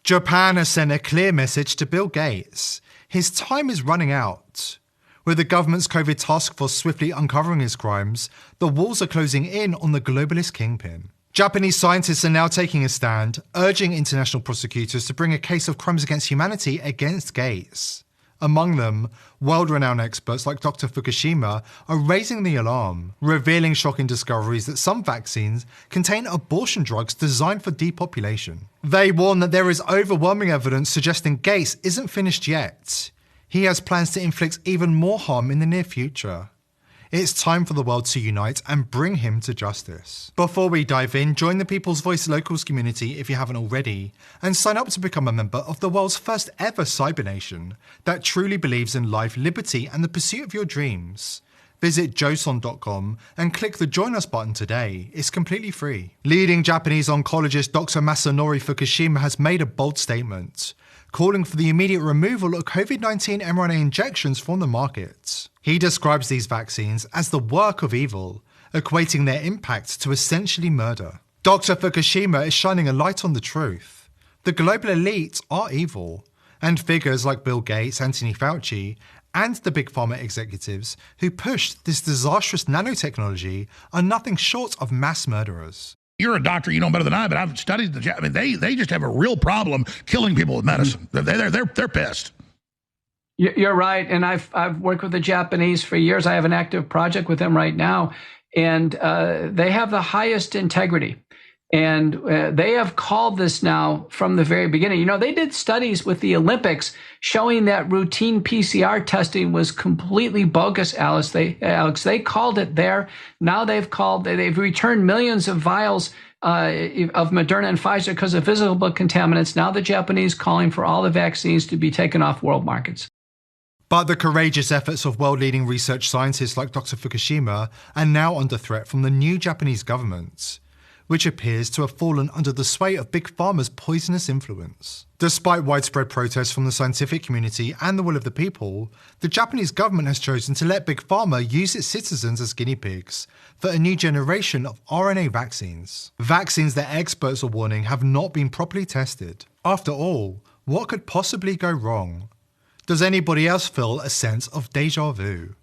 Japan has sent a clear message to Bill Gates. His time is running out. With the government's COVID task force swiftly uncovering his crimes, the walls are closing in on the globalist kingpin. Japanese scientists are now taking a stand, urging international prosecutors to bring a case of crimes against humanity against Gates. Among them, world-renowned experts like Dr. Fukushima are raising the alarm, revealing shocking discoveries that some vaccines contain abortion drugs designed for depopulation. They warn that there is overwhelming evidence suggesting Gates isn't finished yet. He has plans to inflict even more harm in the near future. It's time for the world to unite and bring him to justice. Before we dive in, join the People's Voice Locals community if you haven't already, and sign up to become a member of the world's first ever cyber nation that truly believes in life, liberty, and the pursuit of your dreams. Visit joson.com and click the Join Us button today. It's completely free. Leading Japanese oncologist Dr. Masanori Fukushima has made a bold statement, calling for the immediate removal of COVID-19 mRNA injections from the market. He describes these vaccines as the work of evil, equating their impact to essentially murder. Dr. Fukushima is shining a light on the truth. The global elite are evil, and figures like Bill Gates, Anthony Fauci, and the big pharma executives who pushed this disastrous nanotechnology are nothing short of mass murderers. You're a doctor, you know better than I, but I've studied they just have a real problem killing people with medicine. They're pissed. You're right, and I've worked with the Japanese for years. I have an active project with them right now, and they have the highest integrity. And they have called this now from the very beginning. You know, they did studies with the Olympics showing that routine PCR testing was completely bogus, Alex. They called it there. Now they've returned millions of vials of Moderna and Pfizer because of visible contaminants. Now the Japanese calling for all the vaccines to be taken off world markets. But the courageous efforts of world-leading research scientists like Dr. Fukushima are now under threat from the new Japanese government, which appears to have fallen under the sway of Big Pharma's poisonous influence. Despite widespread protests from the scientific community and the will of the people, the Japanese government has chosen to let Big Pharma use its citizens as guinea pigs for a new generation of RNA vaccines. Vaccines that experts are warning have not been properly tested. After all, what could possibly go wrong? Does anybody else feel a sense of déjà vu?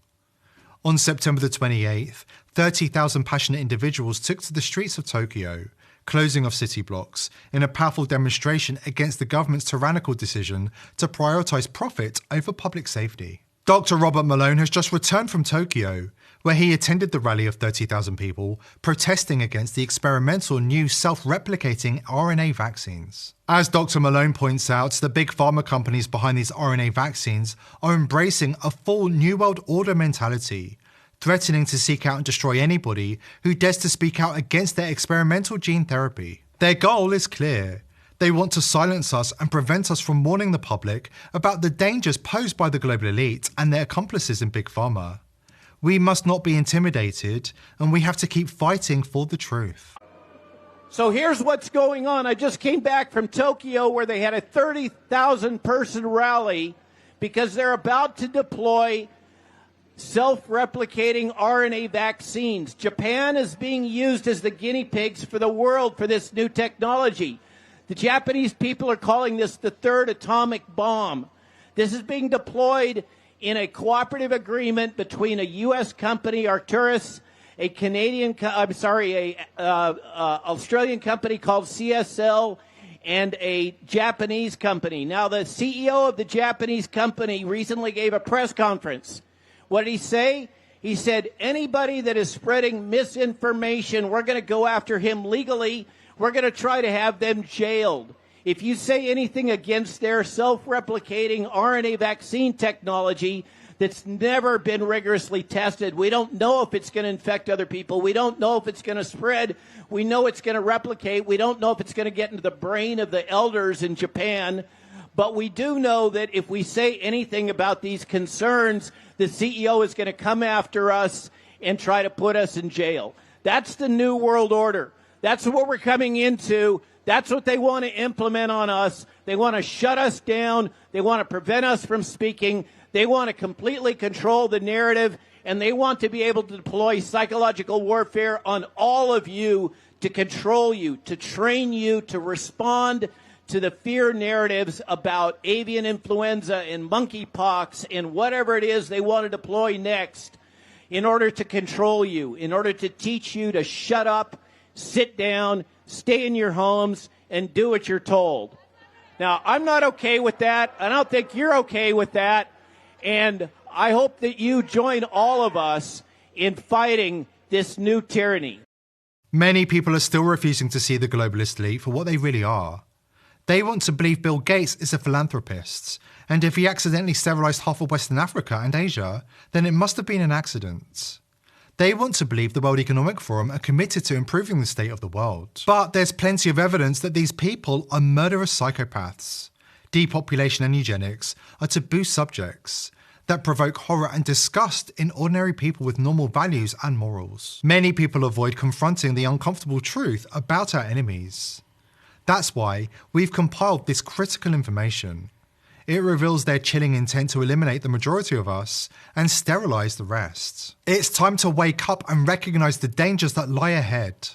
On September the 28th, 30,000 passionate individuals took to the streets of Tokyo, closing off city blocks in a powerful demonstration against the government's tyrannical decision to prioritize profit over public safety. Dr. Robert Malone has just returned from Tokyo, where he attended the rally of 30,000 people protesting against the experimental new self-replicating RNA vaccines. As Dr. Malone points out, the big pharma companies behind these RNA vaccines are embracing a full New World Order mentality, threatening to seek out and destroy anybody who dares to speak out against their experimental gene therapy. Their goal is clear. They want to silence us and prevent us from warning the public about the dangers posed by the global elite and their accomplices in Big Pharma. We must not be intimidated, and we have to keep fighting for the truth. So here's what's going on. I just came back from Tokyo where they had a 30,000 person rally because they're about to deploy self-replicating RNA vaccines. Japan is being used as the guinea pigs for the world for this new technology. The Japanese people are calling this the third atomic bomb. This is being deployed in a cooperative agreement between a U.S. company, Arcturus, a Australian company called CSL, and a Japanese company. Now, the CEO of the Japanese company recently gave a press conference. What did he say? He said, anybody that is spreading misinformation, we're going to go after him legally. We're going to try to have them jailed. If you say anything against their self-replicating RNA vaccine technology that's never been rigorously tested, we don't know if it's going to infect other people. We don't know if it's going to spread. We know it's going to replicate. We don't know if it's going to get into the brain of the elders in Japan. But we do know that if we say anything about these concerns, the CEO is going to come after us and try to put us in jail. That's the new world order. That's what we're coming into. That's what they want to implement on us. They want to shut us down. They want to prevent us from speaking. They want to completely control the narrative, and they want to be able to deploy psychological warfare on all of you to control you, to train you, to respond to the fear narratives about avian influenza and monkeypox and whatever it is they want to deploy next in order to control you, in order to teach you to shut up, sit down, stay in your homes, and do what you're told. Now, I'm not okay with that. I don't think you're okay with that. And I hope that you join all of us in fighting this new tyranny. Many people are still refusing to see the globalist elite for what they really are. They want to believe Bill Gates is a philanthropist, and if he accidentally sterilised half of Western Africa and Asia, then it must have been an accident. They want to believe the World Economic Forum are committed to improving the state of the world. But there's plenty of evidence that these people are murderous psychopaths. Depopulation and eugenics are taboo subjects that provoke horror and disgust in ordinary people with normal values and morals. Many people avoid confronting the uncomfortable truth about our enemies. That's why we've compiled this critical information. It reveals their chilling intent to eliminate the majority of us and sterilise the rest. It's time to wake up and recognise the dangers that lie ahead.